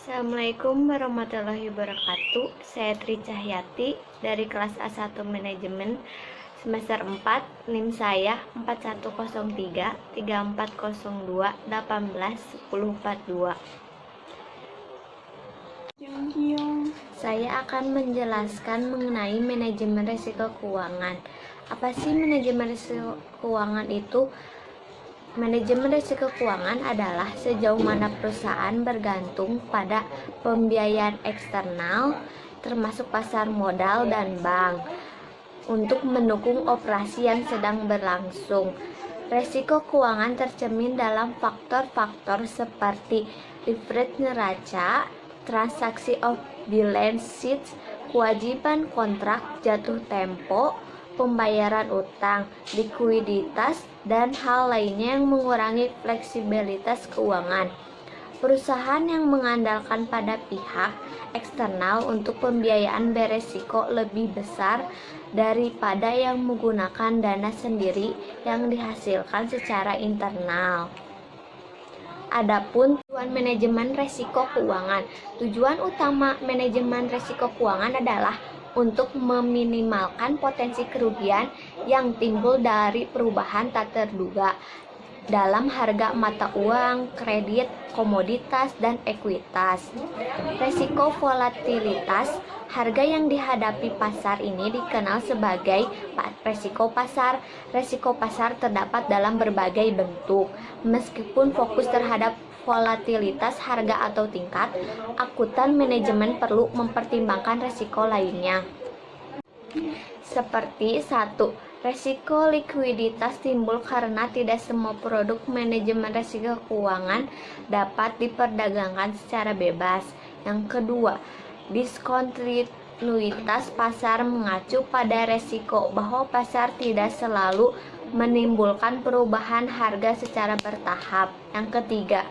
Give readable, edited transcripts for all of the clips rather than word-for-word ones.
Assalamualaikum warahmatullahi wabarakatuh. Saya Tri Cahyati dari kelas A1 Manajemen semester 4. NIM saya 4103 3402 18 1042. Saya akan menjelaskan mengenai manajemen risiko keuangan. Apa sih manajemen risiko keuangan itu? Manajemen risiko keuangan adalah sejauh mana perusahaan bergantung pada pembiayaan eksternal, termasuk pasar modal dan bank, untuk mendukung operasi yang sedang berlangsung. Risiko keuangan tercermin dalam faktor-faktor seperti leverage neraca, transaksi off balance sheet, kewajiban kontrak jatuh tempo, pembayaran utang, likuiditas, dan hal lainnya yang mengurangi fleksibilitas keuangan. Perusahaan yang mengandalkan pada pihak eksternal untuk pembiayaan beresiko lebih besar daripada yang menggunakan dana sendiri yang dihasilkan secara internal. Adapun tujuan manajemen risiko keuangan. Tujuan utama manajemen risiko keuangan adalah untuk meminimalkan potensi kerugian yang timbul dari perubahan tak terduga dalam harga mata uang, kredit, komoditas, dan ekuitas. Risiko volatilitas harga yang dihadapi pasar ini dikenal sebagai risiko pasar. Risiko pasar terdapat dalam berbagai bentuk. Meskipun fokus terhadap volatilitas harga atau tingkat, akuntan manajemen perlu mempertimbangkan risiko lainnya. Seperti 1. Risiko likuiditas timbul karena tidak semua produk manajemen risiko keuangan dapat diperdagangkan secara bebas. Yang kedua, diskontinuitas pasar mengacu pada risiko bahwa pasar tidak selalu menimbulkan perubahan harga secara bertahap. Yang ketiga,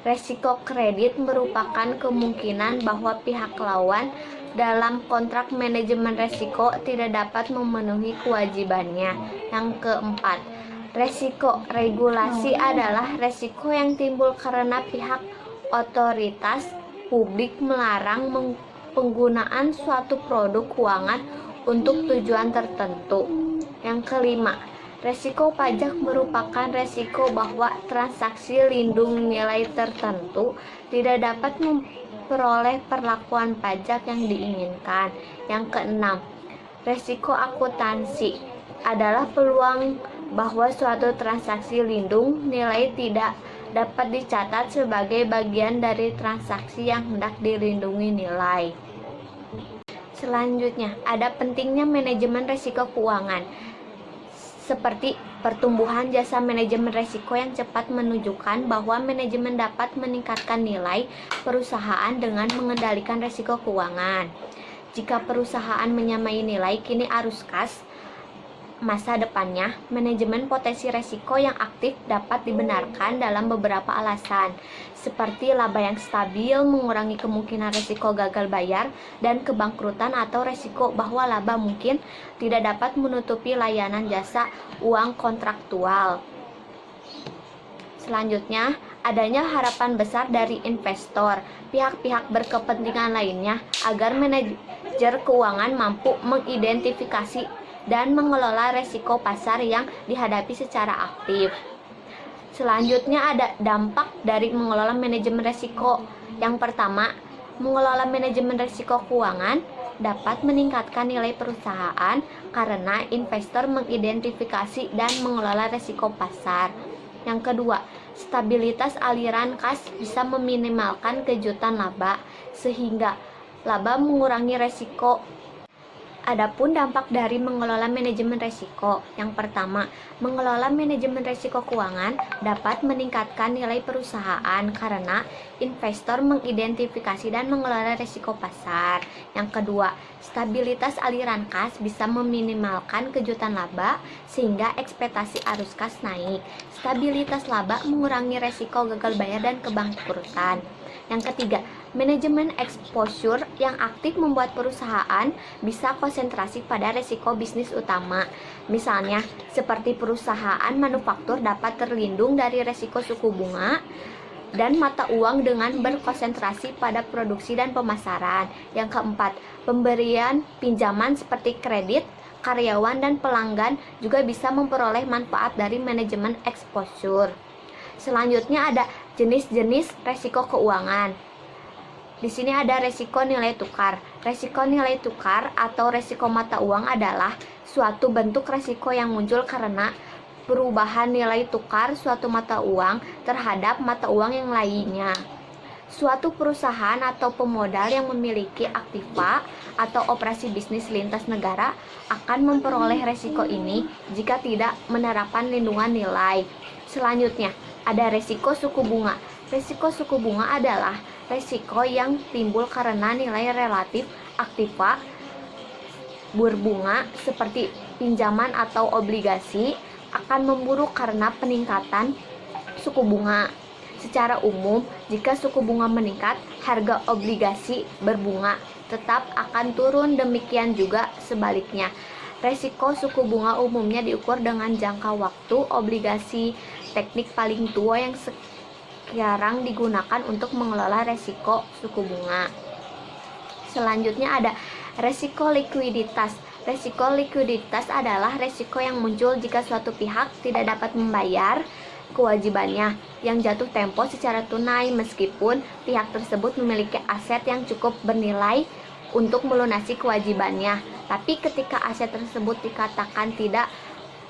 risiko kredit merupakan kemungkinan bahwa pihak lawan dalam kontrak manajemen risiko tidak dapat memenuhi kewajibannya. Yang keempat, risiko regulasi adalah risiko yang timbul karena pihak otoritas publik melarang penggunaan suatu produk keuangan untuk tujuan tertentu. Yang kelima, risiko pajak merupakan risiko bahwa transaksi lindung nilai tertentu tidak dapat memperoleh perlakuan pajak yang diinginkan. Yang keenam, risiko akuntansi adalah peluang bahwa suatu transaksi lindung nilai tidak dapat dicatat sebagai bagian dari transaksi yang hendak dilindungi nilai. Selanjutnya, ada pentingnya manajemen risiko keuangan. Seperti pertumbuhan jasa manajemen risiko yang cepat menunjukkan bahwa manajemen dapat meningkatkan nilai perusahaan dengan mengendalikan risiko keuangan. Jika perusahaan menyamai nilai kini arus kas masa depannya, manajemen potensi risiko yang aktif dapat dibenarkan dalam beberapa alasan, seperti laba yang stabil, mengurangi kemungkinan risiko gagal bayar dan kebangkrutan, atau risiko bahwa laba mungkin tidak dapat menutupi layanan jasa uang kontraktual. Selanjutnya, adanya harapan besar dari investor, pihak-pihak berkepentingan lainnya agar manajer keuangan mampu mengidentifikasi dan mengelola risiko pasar yang dihadapi secara aktif. Selanjutnya ada dampak dari mengelola manajemen risiko. Yang pertama, mengelola manajemen risiko keuangan dapat meningkatkan nilai perusahaan karena investor mengidentifikasi dan mengelola risiko pasar. Yang kedua, stabilitas aliran kas bisa meminimalkan kejutan laba sehingga laba mengurangi risiko. Adapun dampak dari mengelola manajemen risiko. Yang pertama, mengelola manajemen risiko keuangan dapat meningkatkan nilai perusahaan karena investor mengidentifikasi dan mengelola risiko pasar. Yang kedua, stabilitas aliran kas bisa meminimalkan kejutan laba sehingga ekspektasi arus kas naik. Stabilitas laba mengurangi risiko gagal bayar dan kebangkrutan. Yang ketiga, manajemen exposure yang aktif membuat perusahaan bisa konsentrasi pada risiko bisnis utama. Misalnya, seperti perusahaan manufaktur dapat terlindung dari risiko suku bunga, dan mata uang dengan berkonsentrasi pada produksi dan pemasaran. Yang keempat, pemberian pinjaman seperti kredit, karyawan dan pelanggan juga bisa memperoleh manfaat dari manajemen exposure. Selanjutnya ada jenis-jenis resiko keuangan. Di sini ada resiko nilai tukar. Resiko nilai tukar atau resiko mata uang adalah suatu bentuk resiko yang muncul karena perubahan nilai tukar suatu mata uang terhadap mata uang yang lainnya. Suatu perusahaan atau pemodal yang memiliki aktiva atau operasi bisnis lintas negara akan memperoleh resiko ini jika tidak menerapkan lindungan nilai. Selanjutnya, ada resiko suku bunga. Resiko suku bunga adalah resiko yang timbul karena nilai relatif aktiva berbunga seperti pinjaman atau obligasi akan memburuk karena peningkatan suku bunga. Secara umum, jika suku bunga meningkat, harga obligasi berbunga tetap akan turun, demikian juga sebaliknya. Resiko suku bunga umumnya diukur dengan jangka waktu obligasi, teknik paling tua yang sekarang digunakan untuk mengelola resiko suku bunga. Selanjutnya ada resiko likuiditas. Resiko likuiditas adalah resiko yang muncul jika suatu pihak tidak dapat membayar kewajibannya yang jatuh tempo secara tunai meskipun pihak tersebut memiliki aset yang cukup bernilai untuk melunasi kewajibannya. Tapi ketika aset tersebut dikatakan tidak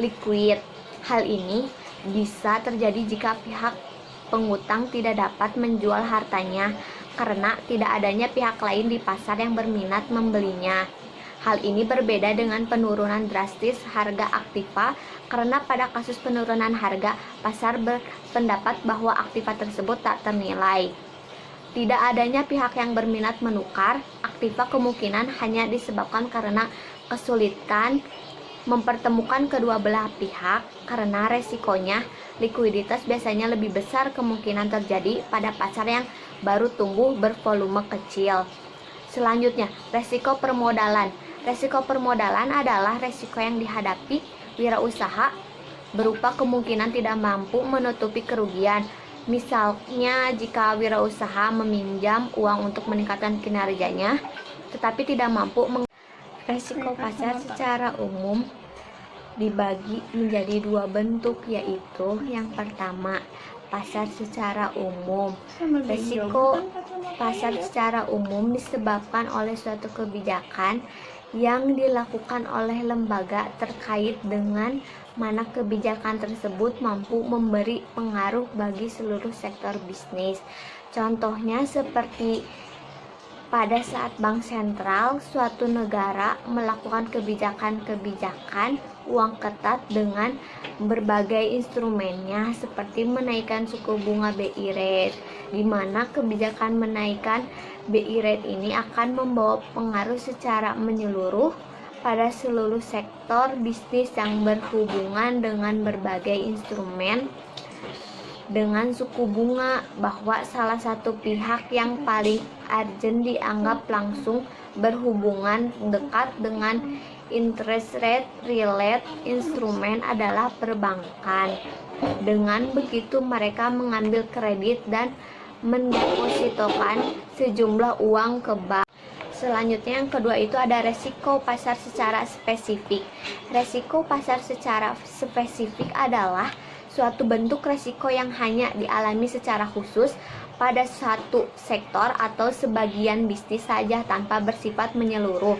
liquid, hal ini bisa terjadi jika pihak pengutang tidak dapat menjual hartanya karena tidak adanya pihak lain di pasar yang berminat membelinya. Hal ini berbeda dengan penurunan drastis harga aktiva karena pada kasus penurunan harga, pasar berpendapat bahwa aktiva tersebut tak ternilai. Tidak adanya pihak yang berminat menukar aktiva kemungkinan hanya disebabkan karena kesulitan mempertemukan kedua belah pihak karena resikonya likuiditas biasanya lebih besar kemungkinan terjadi pada pasar yang baru tumbuh bervolume kecil. Selanjutnya, resiko permodalan. Resiko permodalan adalah resiko yang dihadapi wirausaha berupa kemungkinan tidak mampu menutupi kerugian. Misalnya, jika wirausaha meminjam uang untuk meningkatkan kinerjanya, tetapi tidak mampu resiko pasar secara umum dibagi menjadi dua bentuk, yaitu yang pertama, pasar secara umum. Resiko pasar secara umum disebabkan oleh suatu kebijakan yang dilakukan oleh lembaga terkait dengan mana kebijakan tersebut mampu memberi pengaruh bagi seluruh sektor bisnis. Contohnya seperti pada saat bank sentral suatu negara melakukan kebijakan-kebijakan uang ketat dengan berbagai instrumennya seperti menaikkan suku bunga BI rate, di mana kebijakan menaikkan BI rate ini akan membawa pengaruh secara menyeluruh pada seluruh sektor bisnis yang berhubungan dengan berbagai instrumen dengan suku bunga, bahwa salah satu pihak yang paling urgent dianggap langsung berhubungan dekat dengan interest rate related instrumen adalah perbankan. Dengan begitu mereka mengambil kredit dan mendepositokan sejumlah uang ke bank. Selanjutnya yang kedua itu ada resiko pasar secara spesifik. Resiko pasar secara spesifik adalah suatu bentuk resiko yang hanya dialami secara khusus pada satu sektor atau sebagian bisnis saja tanpa bersifat menyeluruh.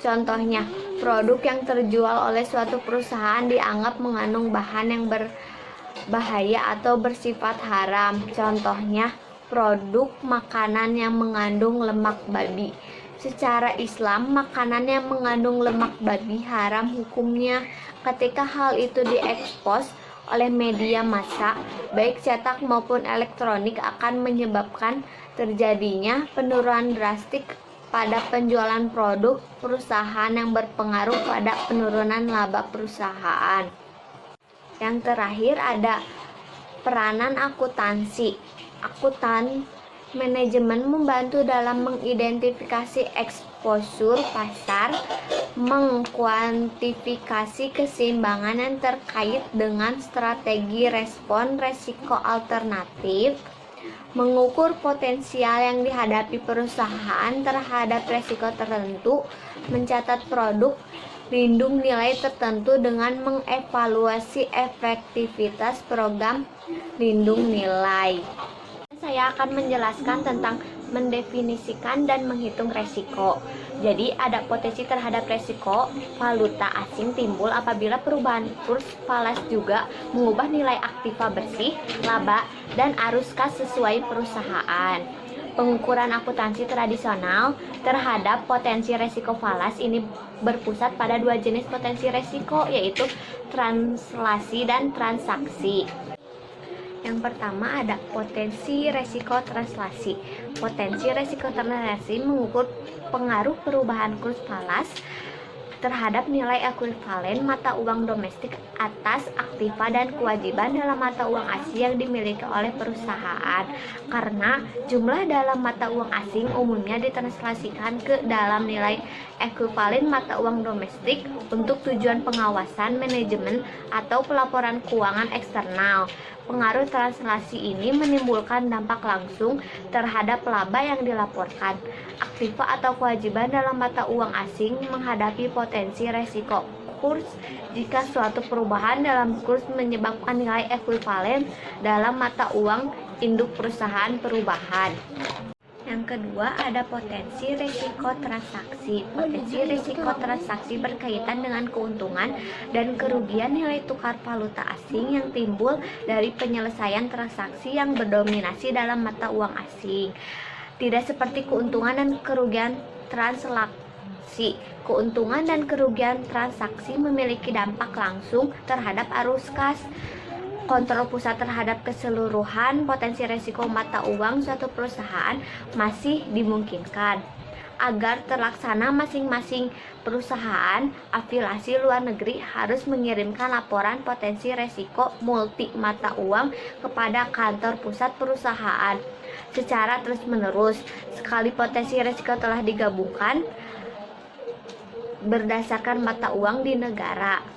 Contohnya, produk yang terjual oleh suatu perusahaan dianggap mengandung bahan yang berbahaya atau bersifat haram. Contohnya, produk makanan yang mengandung lemak babi. Secara Islam, makanan yang mengandung lemak babi haram hukumnya ketika hal itu diekspos oleh media massa, baik cetak maupun elektronik, akan menyebabkan terjadinya penurunan drastik pada penjualan produk perusahaan yang berpengaruh pada penurunan laba perusahaan. Yang terakhir ada peranan akuntansi. Akuntan manajemen membantu dalam mengidentifikasi exposure pasar, mengkuantifikasi keseimbangan yang terkait dengan strategi respon resiko alternatif, mengukur potensial yang dihadapi perusahaan terhadap risiko tertentu, mencatat produk lindung nilai tertentu dengan mengevaluasi efektivitas program lindung nilai. Saya akan menjelaskan tentang mendefinisikan dan menghitung resiko. Jadi ada potensi terhadap resiko valuta asing timbul apabila perubahan kurs falas juga mengubah nilai aktiva bersih, laba, dan arus kas sesuai perusahaan. Pengukuran akuntansi tradisional terhadap potensi resiko falas ini berpusat pada dua jenis potensi resiko, yaitu translasi dan transaksi. Yang pertama ada potensi resiko translasi. Potensi resiko translasi mengukur pengaruh perubahan kurs falas terhadap nilai ekuivalen mata uang domestik atas aktiva dan kewajiban dalam mata uang asing yang dimiliki oleh perusahaan, karena jumlah dalam mata uang asing umumnya ditranslasikan ke dalam nilai ekuivalen mata uang domestik untuk tujuan pengawasan, manajemen, atau pelaporan keuangan eksternal. Pengaruh translasi ini menimbulkan dampak langsung terhadap laba yang dilaporkan. Aktiva atau kewajiban dalam mata uang asing menghadapi potensi resiko kurs jika suatu perubahan dalam kurs menyebabkan nilai ekuivalen dalam mata uang induk perusahaan perubahan. Yang kedua ada potensi risiko transaksi. Potensi risiko transaksi berkaitan dengan keuntungan dan kerugian nilai tukar valuta asing yang timbul dari penyelesaian transaksi yang berdominasi dalam mata uang asing. Tidak seperti keuntungan dan kerugian transaksi. Keuntungan dan kerugian transaksi memiliki dampak langsung terhadap arus kas. Kontrol pusat terhadap keseluruhan potensi risiko mata uang suatu perusahaan masih dimungkinkan. Agar terlaksana, masing-masing perusahaan afiliasi luar negeri harus mengirimkan laporan potensi risiko multi mata uang kepada kantor pusat perusahaan secara terus-menerus. Sekali potensi risiko telah digabungkan berdasarkan mata uang di negara,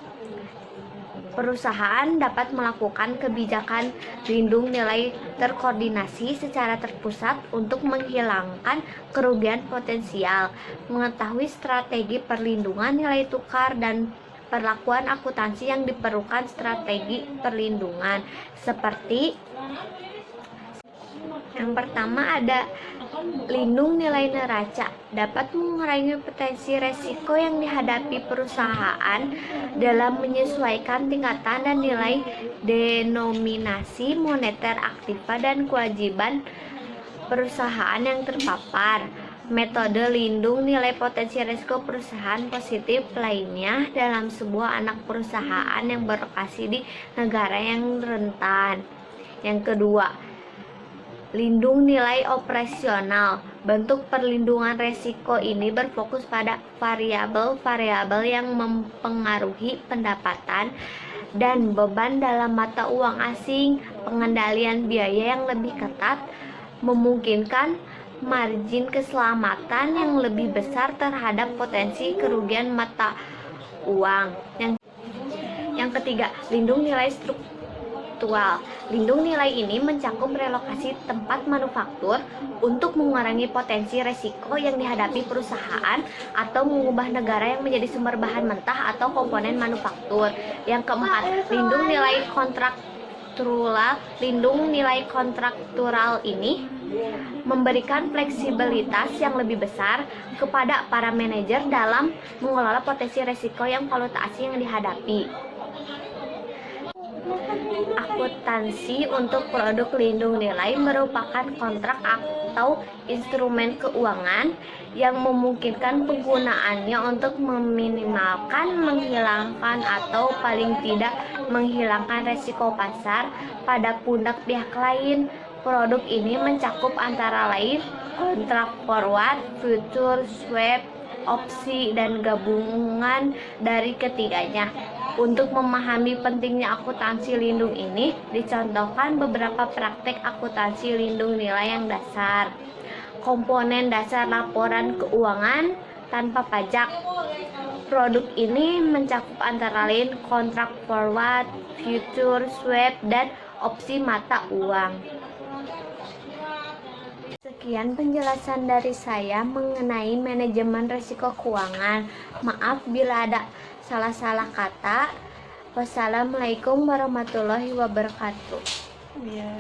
perusahaan dapat melakukan kebijakan lindung nilai terkoordinasi secara terpusat untuk menghilangkan kerugian potensial, mengetahui strategi perlindungan nilai tukar dan perlakuan akuntansi yang diperlukan strategi perlindungan. Seperti yang pertama ada lindung nilai neraca, dapat mengurangi potensi resiko yang dihadapi perusahaan dalam menyesuaikan tingkatan dan nilai denominasi moneter aktiva dan kewajiban perusahaan yang terpapar. Metode lindung nilai potensi risiko perusahaan positif lainnya dalam sebuah anak perusahaan yang berlokasi di negara yang rentan. Yang kedua, lindung nilai operasional. Bentuk perlindungan risiko ini berfokus pada variabel-variabel yang mempengaruhi pendapatan dan beban dalam mata uang asing. Pengendalian biaya yang lebih ketat memungkinkan margin keselamatan yang lebih besar terhadap potensi kerugian mata uang. Yang ketiga, lindung nilai struktural. Lindung nilai ini mencakup relokasi tempat manufaktur untuk mengurangi potensi risiko yang dihadapi perusahaan atau mengubah negara yang menjadi sumber bahan mentah atau komponen manufaktur. Yang keempat, lindung nilai kontraktural. Lindung nilai kontraktural ini memberikan fleksibilitas yang lebih besar kepada para manajer dalam mengelola potensi risiko yang valuta asing yang dihadapi. Akuntansi untuk produk lindung nilai merupakan kontrak atau instrumen keuangan yang memungkinkan penggunaannya untuk meminimalkan, menghilangkan, atau paling tidak menghilangkan risiko pasar pada pundak pihak lain. Produk ini mencakup antara lain kontrak forward, future, swap, opsi, dan gabungan dari ketiganya. Untuk memahami pentingnya akuntansi lindung ini, dicontohkan beberapa praktek akuntansi lindung nilai yang dasar. Komponen dasar laporan keuangan tanpa pajak. Produk ini mencakup antara lain kontrak forward, future, swap, dan opsi mata uang. Sekian penjelasan dari saya mengenai manajemen risiko keuangan. Maaf bila ada salah-salah kata. Wassalamualaikum warahmatullahi wabarakatuh. Iya.